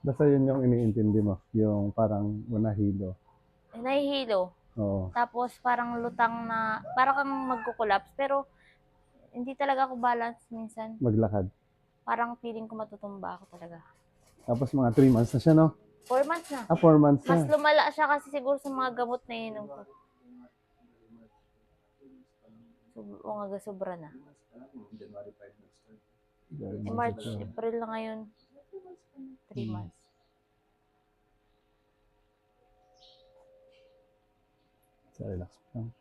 Basta yun yung iniintindi mo, yung parang unahilo. Nahihilo. Oo. Tapos parang lutang na, parang kang magkukulaps. Pero hindi talaga ako balance minsan. Maglakad. Parang feeling ko matutumba ako talaga. Tapos mga 3 months na siya, no? 4 months na. 4 months Mas na. lumala siya kasi siguro sa mga gamot na inom ko. Sobra na. March, April na ngayon. 3 months. So, relax lang.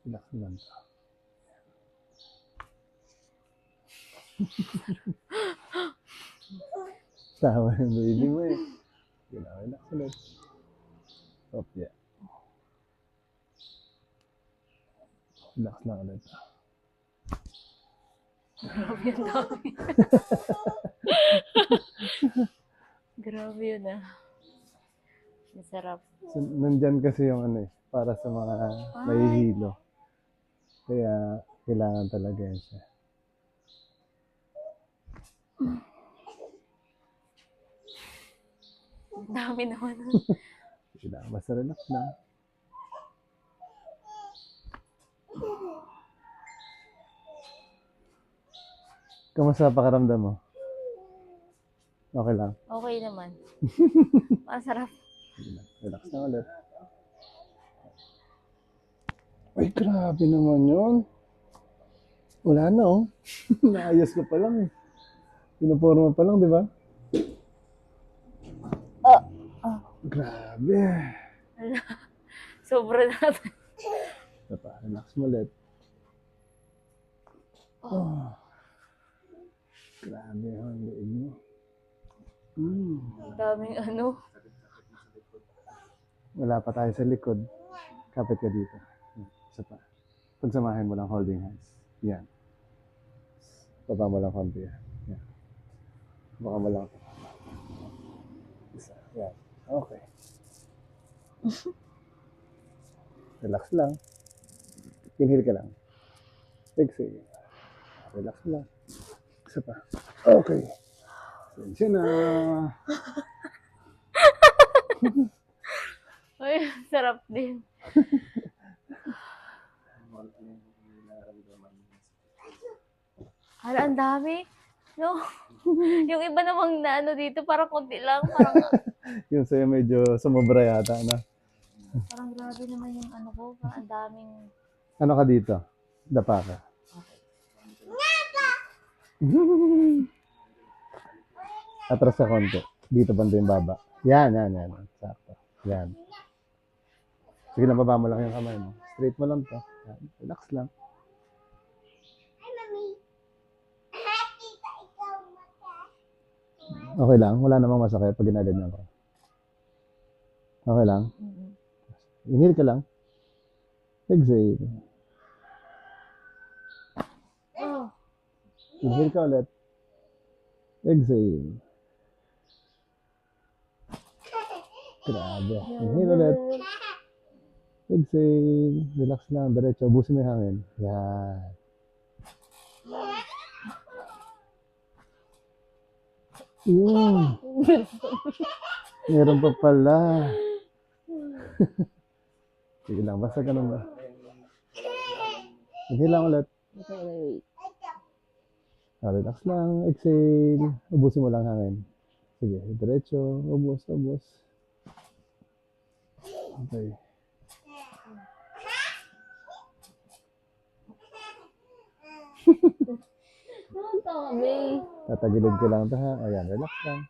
Relax lang. Tawa yung baby mo eh. Relax ulit. Stop, yeah. Relax lang ulit. Grabe yun, dami. Grabe yun ah. Masarap. So, nandyan kasi yung ano eh, para sa mga nahihilo. Kaya kailangan talaga yan siya. Dami naman. Kailangan basta relax lang. Kamusta pakiramdam mo? Okay lang? Okay naman. Masarap. Relax na ulit. Ay, grabe naman yun. Wala na oh. Naayos ko pa lang eh. Pinuporma pa lang, di ba? Grabe. Sobra natin. Relax mo ulit. Oh. Grabe ang liig mo. Daming ano. Wala pa tayo sa likod. Kapit ka dito. Isa pa. Pagsamahin mo lang holding hands. Yan. Baba mo lang konti. Yan. Baka mo lang. Isa. Yan. Okay. Relax lang. Inhale ka lang. Exhale. Relax lang. Isa pa. Okay. Sensya na. Ay, sarap din. Hala, ang dami. No? Yung iba namang na ano dito, parang konti lang. Yung sa'yo medyo sumobra yata na. Parang grabe naman yung ano ko. Parang ang daming... Ano ka dito? Dapa ka. Atras sa konti. Dito banda yung baba. Yan. Sakto. Yan. Sige lang, baba mo lang yung kamay mo. Straight mo lang to. Yan. Relax lang. Okay lang? Wala namang masakit pag ginaganyan ko. Okay lang? Inhale ka lang. Exhale. Inhale ka ulit. Exhale. Grabe. Inhale ulit. Exhale. Relax lang. Diretso. Ubusin mo yung hangin. Yan. Yun. Meron pa pala. Sige lang. Basta ganun ba? Inhale lang ulit. Relax lang. Exhale. Ubusin mo lang hangin. Sige. Diretso. Ubus. Okay. Tatagilid ko lang ito ha. Ayan, relax lang.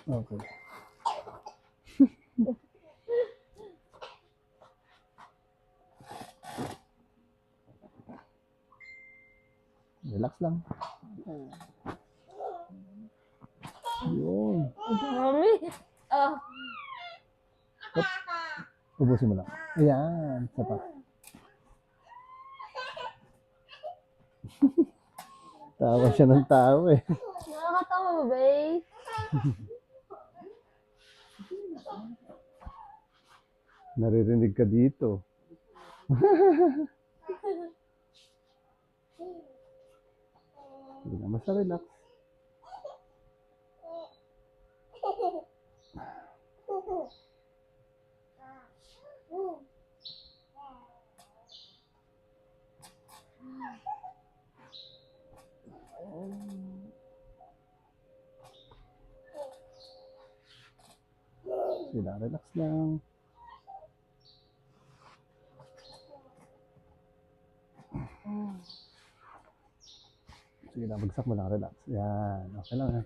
Okay. Relax lang. Yun. Ang dami. Ubusin mo lang. Ayan. Isa pa. Tawa siya ng tawa eh. Nakakatawa ba, babe? Naririnig ka dito. Sige na, basta relax. Sige na, relax lang. Sige na, bagsak mo lang, relax. Yan, okay lang ha.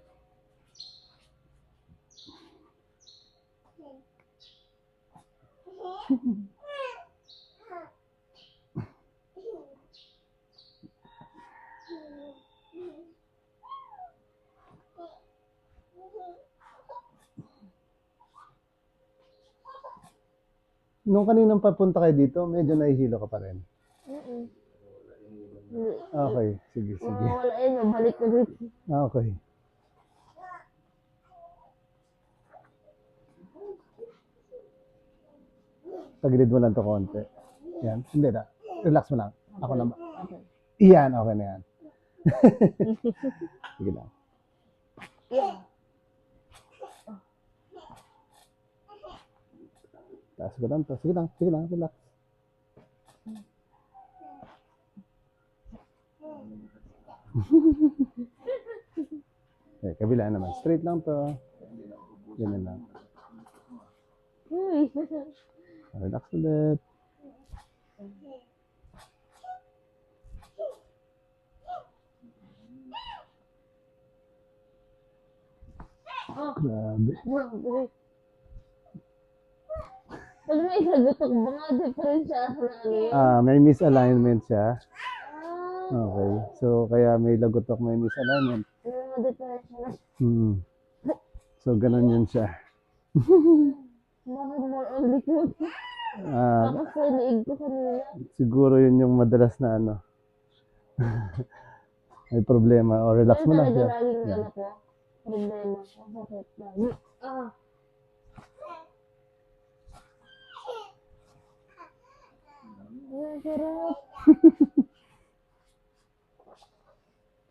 Nung kaninang papunta kayo dito, medyo nahihilo ka pa rin. Okay, sige, sige. Wala yun, balik na dito. Okay. Tagilid mo lang to konti. Yan, hindi na. Relax mo lang. Ako lang. Iyan, okay na yan. Sige lang. Yeah. Taas ko lang to. Sige lang, relax. Kabila naman. Straight lang to. Ganyan lang. Relax ulit. Grabe. Pag may sagutok, mga diferensya sa ano yun? May misalignment siya. Okay. So, kaya may lagotok, may misalignment. Mga diferensya na. So, ganun yun siya. Bakit more on likod? Tapos sa liig ko kanina. Siguro yun yung madalas na ano. May problema. O, relax mo lang siya. Laging ano ko, problema. Masakit lagi. Sarap.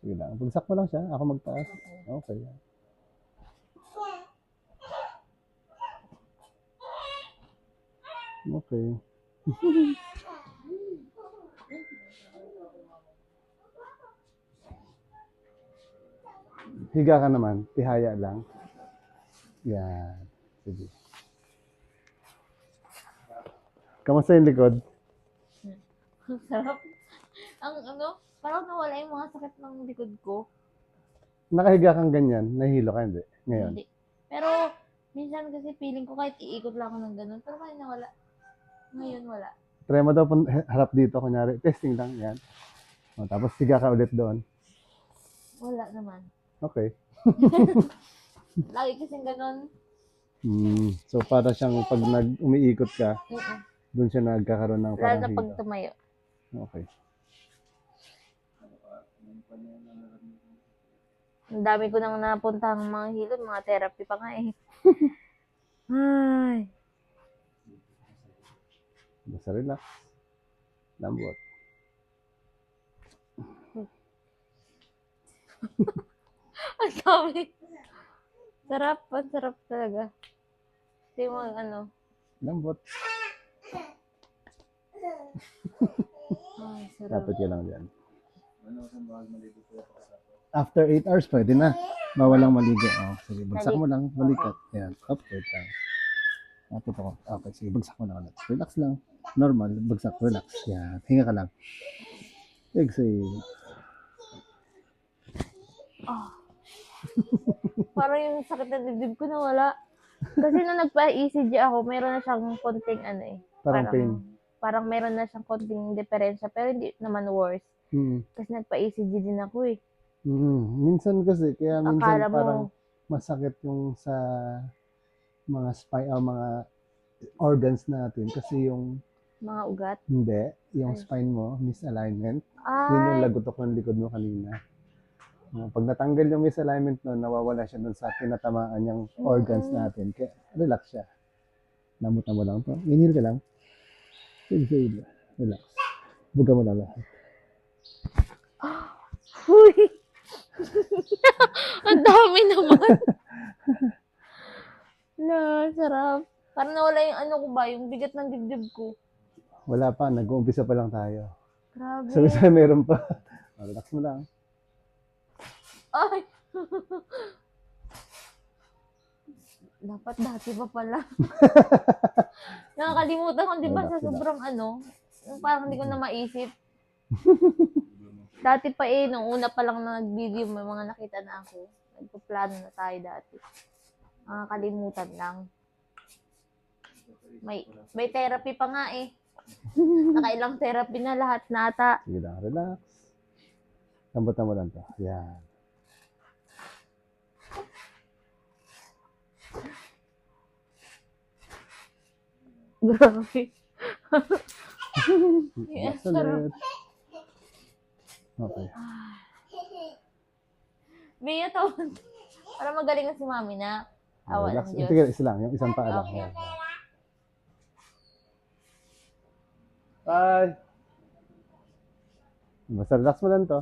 Sige lang. Pagsak mo lang siya. Ako magtaas. Okay. Okay. Higa ka naman. Tihaya lang. Yan. Sige. Kamusta yung likod? Sarap. Ang ano, parang nawala yung mga sakit ng likod ko. Nakahiga kang ganyan. Nahihilo ka, hindi? Ngayon. Hindi. Pero, minsan kasi feeling ko kahit iikot lang ako ng ganun. Pero kahit nawala. Ngayon wala. Try mo daw harap dito. Kunyari, testing lang. Yan. O, tapos higa ka ulit doon. Wala naman. Okay. Lagi kasing ganun. So, para siyang pag umiikot ka, doon siya nagkakaroon ng Lalo parang na hilo. pag tumayo. Okay. Ang dami ko nang napuntang mga hilo, mga therapy pa nga eh. Ay. Basta relax. Lambot. Ang dami. Sarap, ang sarap talaga. Ito yung mga ano. Lambot. Ay, sarap. Dapat ka lang dyan. After 8 hours, pwede na. Bawalang maligo. Oh, sige, bagsak mo lang. Balikat. Ayan. Up, wait lang. Tapos ako. Okay, sige, bagsak mo lang ulit. Relax lang. Normal. Bagsak, relax. Yan. Hinga ka lang. Exhale. Parang yung sakit na dibdib ko nawala. Kasi nung nagpa-ECG ako, meron na siyang konting ano eh. Parang pain. Parang meron na siyang konting diferensya, pero hindi naman worse. Kasi nagpa-ECG din ako eh. Minsan kasi, kaya minsan Akala mo, parang masakit yung sa mga spine o mga organs natin. Kasi yung, Mga ugat. hindi, yung Ay. spine mo, misalignment. Yun yung Ay, lagutok ng likod mo kanina. Pag natanggal yung misalignment nun, nawawala siya dun sa tinatamaan niyang organs natin. Kaya relax siya. Namutan mo lang to. Inhale ka lang. Exhale. Relax. Buga mo lang lahat. huy! Ang dami naman. La, sarap. Parang nawala yung ano ko ba, yung bigat ng dibdib ko. Wala pa, nag-uumpisa pa lang tayo. Grabe. Sabi meron pa. Relax mo lang. Ay! Dapat dati pa pala. Nakakalimutan ko, di ba, sa sobrang ano, yung parang hindi ko na maisip. Dati pa nung una pa lang na nag-video, may mga nakita na ako. Nagpaplano na tayo dati. Nakakalimutan lang. May therapy pa nga eh. Nakailang therapy na lahat na ata. Sige lang, relax. Lambutan mo lang to. Yan. Grabe. Relax Yes, sarap. ulit. Okay. Bea, tawag. Para magaling na si mami na. Awa Relax. ng Diyos. Tigil, isa lang. Yung isang paa lang. Okay. Yan. Bye. Basta relax mo lang to.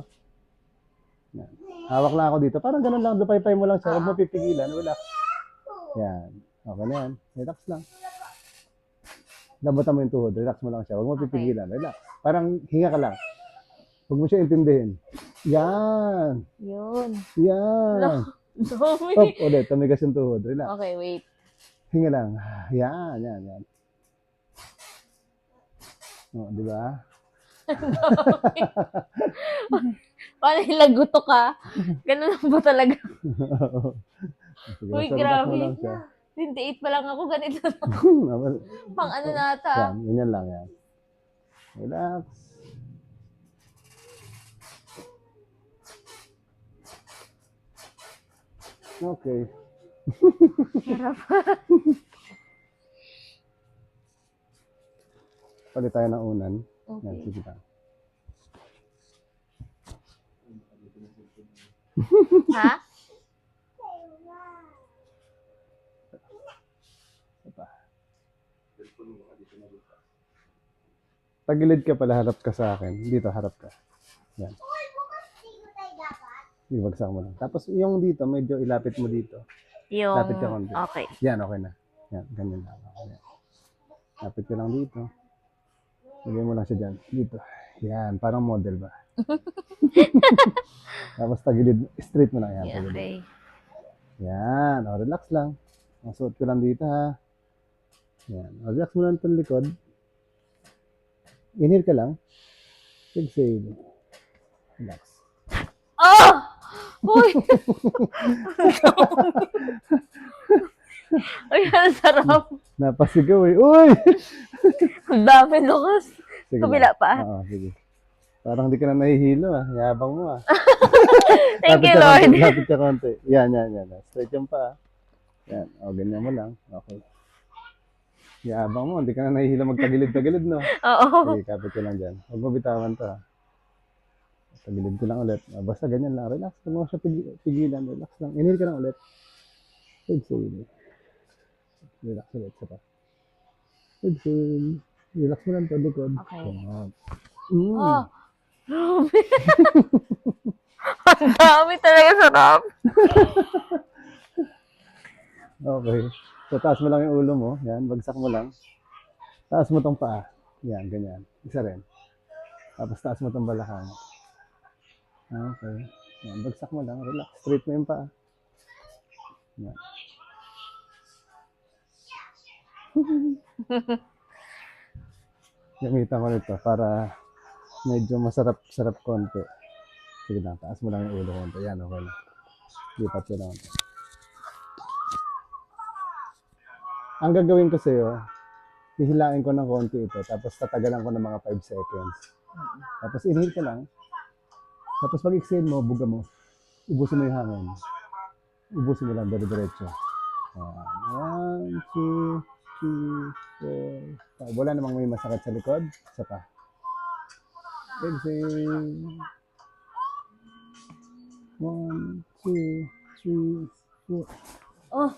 Yan. Hawak lang ako dito. Parang ganun lang. Lupay-pay mo lang siya. Huwag mo pipigilan. Relax. Yan. Okay na yan. Relax lang. Lambutan mo yung tuhod. Relax mo lang siya. Huwag mo Okay. pipigilan. Relax. Parang hinga ka lang. Huwag mo siya intindihin. Yan. Yun. Yan. Dami. Up ulit. Tumigas yung tuhod. Relax. Okay, wait. Hinga lang. Yan. Yan. Yan. O, di ba? Paano hilaguto ka? Ganun lang ba talaga? Sige, Uy, basta relax mo grabe. lang siya. 28 pa lang ako, ganito na. Pang ano na ata. Yan, ganyan lang yan. Relax. Okay. Palit tayo ng unan. Yan, Okay. sige lang. Ha? Ito. Tagilid ka pala, harap ka sa akin. Dito, harap ka. Yan. Ibagsak mo lang. Tapos yung dito, medyo ilapit mo dito. Yung... Lapit ka konti. Okay. Yan, okay na. Yan, ganyan lang. Okay. Lapit ka lang dito. Lagay mo lang siya dyan. Dito. Yan, parang model ba? Tapos tagilid, straight mo lang yan. Yeah, Tagilid. okay. Yan, o, relax lang. Masuot ko lang dito ha. Yan, o, relax mo lang itong likod. Inhale ka lang. Exhale. Relax. Oh! Uy! Uy, ang sarap. Napasigaw eh. Uy! Ang dami, Lucas. Sige Kabila lang. pa. Oo, sige. Parang hindi ka na nahihilo ah. Yabang mo ah. Thank you, ka Lord. konti, lapit ka konti. Yan. Straight yung pa. Yan. O, ganyan mo lang. Okay. Yabang mo. Hindi ka na nahihilo magtagilid-tagilid, no? Oo. Sige, kapit ko lang dyan. Huwag mo bitawan to. Tagilid ko lang ulit. Basta ganyan lang. Relax. Huwag mo siya pigilan. Relax lang. Inhale ka lang ulit. Exhale. Relax ulit. Sapa. Exhale. Relax mo lang to, likod. Okay. Yan. Oh. Grabe. Ang dami talaga sarap. Okay. So, taas mo lang yung ulo mo. Yan, bagsak mo lang. Taas mo tong paa. Yan, ganyan. Isa rin. Tapos taas mo tong balakang. Okay. Yan, bagsak mo lang. Relax. Straight mo yung paa. Yan. Gamitan ko nito para medyo masarap-sarap konti. Sige lang, taas mo lang yung ulo konti. Yan, okay lang. Lipat ko lang. Ang gagawin ko sa'yo, hihilain ko ng konti ito, tapos tatagalan ko ng mga 5 seconds. Tapos inhale ka lang. Tapos pag exhale mo, buga mo. Ubusin mo yung hangin. Ubusin mo lang, dire-diretso. 1, 2, 4, 5. Wala namang may masakit sa likod. Isa pa. Exhale. 1, 2, 3, 4. Oh.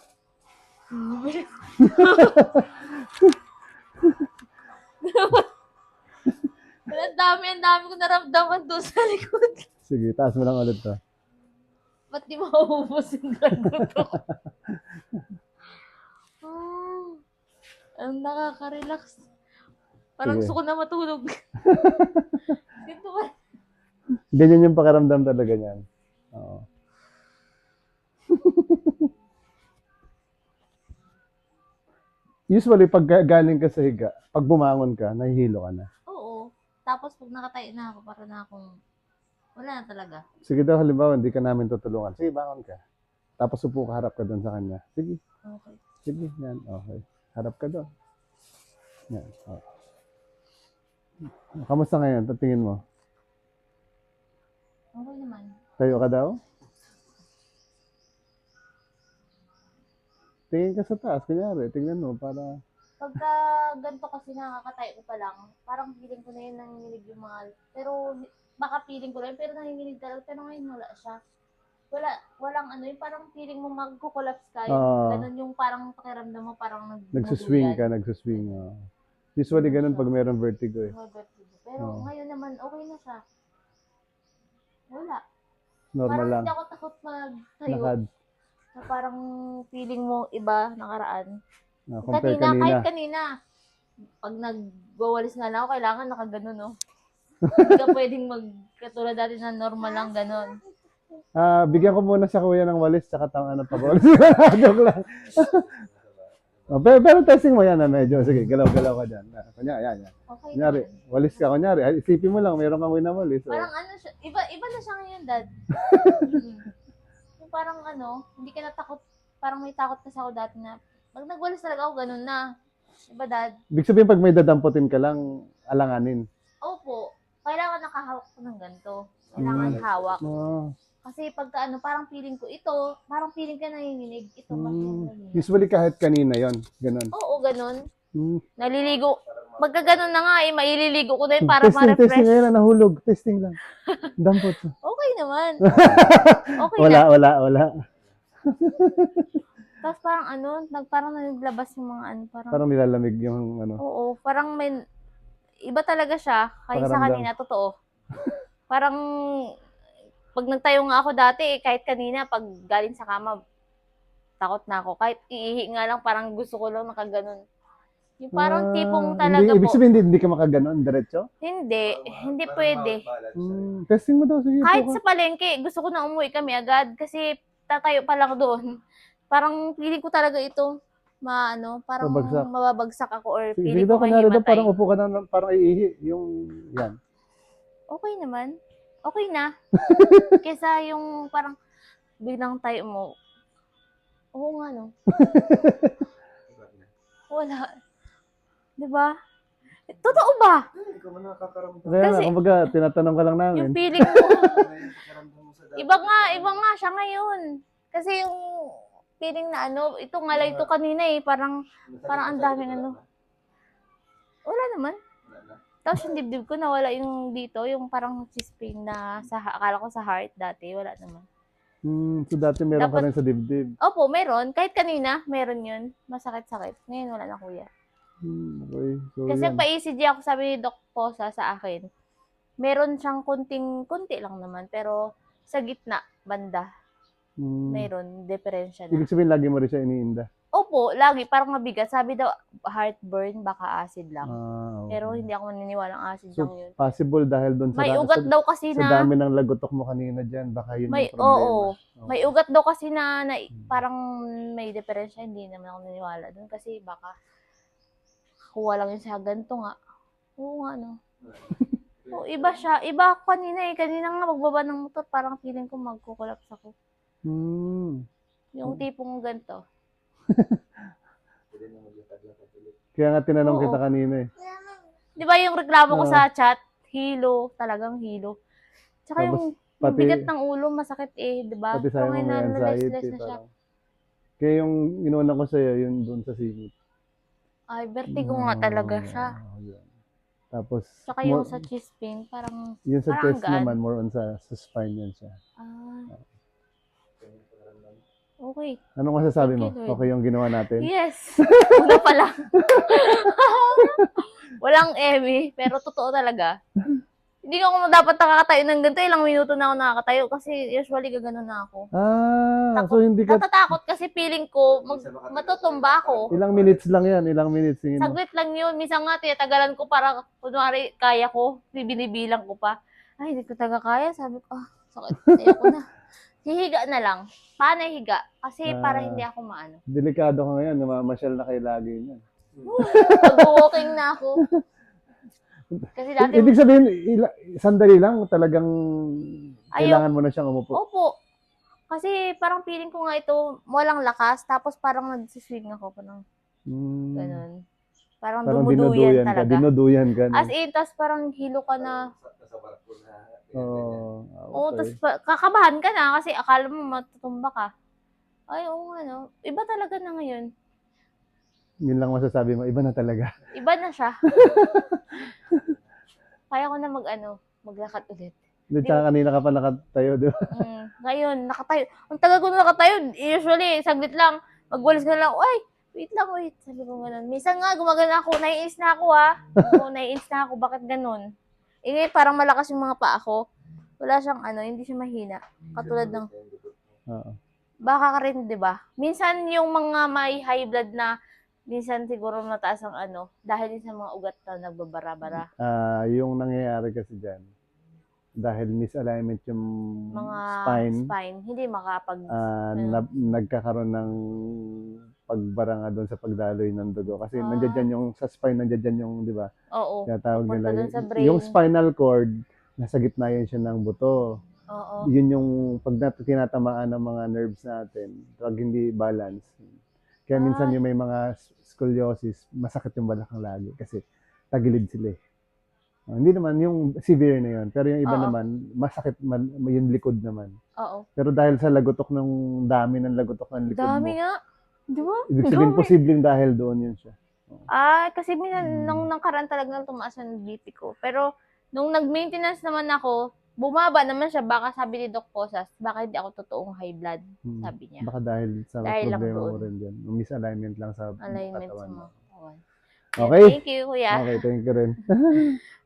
Ang dami ko naramdaman doon sa likod. Sige, taas mo lang ulit to. Ba't di mauubos yung lagot ko? Ang nakaka-relax. Parang Sige. gusto ko na matulog. Dito ba? Ganyan yung pakiramdam talaga niyan. Oo. Usually, pag galing ka sa higa, pag bumangon ka, nahihilo ka na. Oo. Tapos pag nakatayo na ako, para na akong wala na talaga. Sige daw, halimbawa, hindi ka namin tutulungan. Sige, bangon ka. Tapos upo ka, harap ka doon sa kanya. Sige, Okay. sige, yan, okay. Harap ka doon. Yan, okay. Kamusta ngayon? Tingin mo? Okay naman. Tayo ka daw? Tingin ka sa taas, kunyari. Tingnan mo, para... Pagka ganito kasi nakakatayo ko pa lang, parang feeling ko na yun nanginginig yung mga... Pero baka feeling ko lang, pero nanginginig talaga. Pero ngayon wala siya. Walang ano yung parang feeling mo magko-collapse ka. Ganun yung parang pakiramdam mo, parang nagsuswing ka, nagsuswing. Usually ganun pag mayroong vertigo eh. Pero ngayon naman, okay na siya. Wala. Normal Parang lang. hindi ako takot magtayo. Lakad. Na parang feeling mo iba, nakaraan. Compare Kahit kanina. Pag nagwawalis nga lang ako, kailangan nakaganon, no? Hindi ka pwedeng katulad dati na normal lang ganon. Bigyan ko muna sa kuya ng walis tsaka ano pa walis. Joke lang. Pero testing mo yan na medyo. Sige, galaw-galaw ka dyan. Kunyari, yan. Okay. Kunyari, walis ka. Kunyari, isipin mo lang, mayroon kang winawalis. Parang ano siya, iba na siya ngayon, Dad. Parang hindi ka natakot. Parang may takot kasi ako dati na, pag nagwalis talaga ako, ganun na. Diba, Dad? Ibig sabihin, pag may dadamputin ka lang, alanganin. Opo. Kailangan nakahawak ko ng ganito. Kailangan hawak. Kasi pagka parang feeling ko ito, parang feeling ka nanginginig. Ito, mas nanginginig. Usually kahit kanina yon, ganun. Oo, ganun. Naliligo. Pagka ganun na nga, maililigo ko na yun para ma-refresh. Testing ngayon na nahulog. Testing lang. Dampot. Okay naman. Okay Wala. Tapos parang parang naglabas yung mga Parang nilalamig yung Oo, parang iba talaga siya kaysa sa kanina, totoo. Parang pag nagtayo nga ako dati, kahit kanina, pag galing sa kama, takot na ako. Kahit iihi nga lang, parang gusto ko lang nakaganon. Yung parang tipong talaga Ibig sabihin, hindi ka makaganon, diretso? Hindi pwede. Testing mo daw, sige. Kahit sa palengke, gusto ko na umuwi kami agad kasi tatayo pa lang doon. Parang feeling ko talaga ito, parang mababagsak ako or feeling ko mahimatay. Parang upo ka na, parang iihi, yung yan. Okay naman. Okay na. Kesa yung parang biglang tayo mo. Oo nga, no? Wala. Diba? Totoo ba? Kaya kumbaga, tinatanong ka lang namin. Yung feeling mo. Iba nga siya ngayon. Kasi yung feeling na ito nga lang ito kanina parang ang daming Wala naman. Tapos yung dibdib ko nawala yung dito, yung parang chest pain na akala ko sa heart dati, wala naman. So dati meron ka rin sa dibdib? Opo, meron. Kahit kanina, meron yun. Masakit-sakit. Ngayon wala na, kuya. Okay. So, kasi pa-ECG ako, sabi ni Doc Posa sa akin, meron siyang kunti lang naman, pero sa gitna, banda, meron, diferensya na. Ibig sabihin, lagi mo rin siya iniinda? Opo, lagi. Parang mabigat. Sabi daw, heartburn, baka acid lang. Okay. Pero hindi ako maniniwala ang acid lang yun. Possible dahil doon may ugat daw kasi sa dami ng lagotok mo kanina dyan, baka yun yung problema. Oo. May ugat daw kasi na parang may diferensya. Hindi naman ako naniniwala doon kasi baka kuha lang yun sa ganito nga. Oo nga, no? Oo, iba siya. Iba ako kanina Kanina nga magbaba ng motor, parang feeling ko magkukulaps ako. Yung tipong ganito. Kaya nga tinanong kita kanina Di ba yung reklamo ko sa chat? Hilo, talagang hilo. Tsaka yung bigat ng ulo, masakit di ba? Pati sa'yo mo may anxiety. Kaya yung inuuna ko sa'yo, yun doon sa singit. Ay, vertigo nga talaga siya. Yun. Tapos, Tsaka yung sa chest pain, parang, yun sa parang chest gaan. naman, more on sa spine yan siya. Ah, okay. Anong masasabi mo? Thank you, Lord. Okay yung ginawa natin? Yes! Una pa lang. Walang eme, pero totoo talaga. Hindi ako dapat nakakatayo ng ganito. Ilang minuto na ako nakakatayo kasi usually gaganon na ako. So hindi ka, Natatakot kasi feeling ko matutumba ako. ilang minutes lang yan, ilang minutes. Tingin mo. Saglit lang yun. Minsan nga, tinatagalan ko para, kunwari, kaya ko. Binibilang ko pa. Ay, hindi ko talaga kaya. Sabi ko, sakit. Ayoko na. Hihiga na lang. Paano higa? Kasi para hindi ako maano. Delikado ka ngayon, namamasyal na kayo lagi niyan. Mag-walking na ako. Kasi dati, Ibig sabihin, sandali lang, talagang kailangan mo na siyang umupo. opo. Kasi parang feeling ko nga ito, walang lakas. Tapos parang nagsiswing ako. Parang ganun. Parang dumuduyan talaga. Dinuduyan ka na. As in, tapos parang hilo ka na. Oo, Tapos kakabahan ka na kasi akala mo matutumba ka. Ay, oo, iba talaga na ngayon. Yun lang masasabi mo, iba na talaga. Iba na siya. Kaya ko na maglakad ulit. Hindi, tsaka kanina ka pa nakatayo, di ba? Ngayon, nakatayo. Ang tagal ko na nakatayo. Usually, saglit lang. Magwalis ka lang. Ay, wait. Sabi ko ganun. Minsan nga, gumagana ako. Naiinis na ako, ha. Naiinis na ako. Bakit ganun? Ngayon, parang malakas yung mga paa ko. Wala siyang hindi siya mahina. Katulad ng, baka ka rin, di ba? Minsan yung mga may high blood na, minsan siguro mataas ang dahil din sa mga ugat na nagbabara-bara. Yung nangyayari kasi dyan, dahil misalignment yung Mga spine, hindi makapag, nagkakaroon ng pagbara nga doon sa pagdaloy ng dugo. Kasi nandiyan dyan yung, sa spine, nandiyan dyan yung, di ba? Oo. Kaya tawag Papunta nila, dun sa brain. yung spinal cord, nasa gitna yun siya ng buto. Oo. Yun yung, pag tinatamaan ng mga nerves natin, pag hindi balance. Kaya minsan yung may mga scoliosis, masakit yung balakang lagi kasi tagilid sila eh. Hindi naman yung severe na yun, pero yung iba naman, masakit yung likod naman. Oo. Pero dahil sa lagotok ng dami ng lagotok ng likod mo. Dami nga. Di ba? Ibig sabihin, posibleng dahil doon yun siya. Kasi nung nakaraan talagang tumaas ang BP ko. Pero nung nag-maintenance naman ako, bumaba naman siya. Baka sabi ni Doc Posas, baka hindi ako totoong high blood, sabi niya. Baka dahil sa problema mo rin dyan. Misalignment lang sa alignment sa katawan mo. mga katawan. Okay. Thank you, kuya. Okay, thank you rin.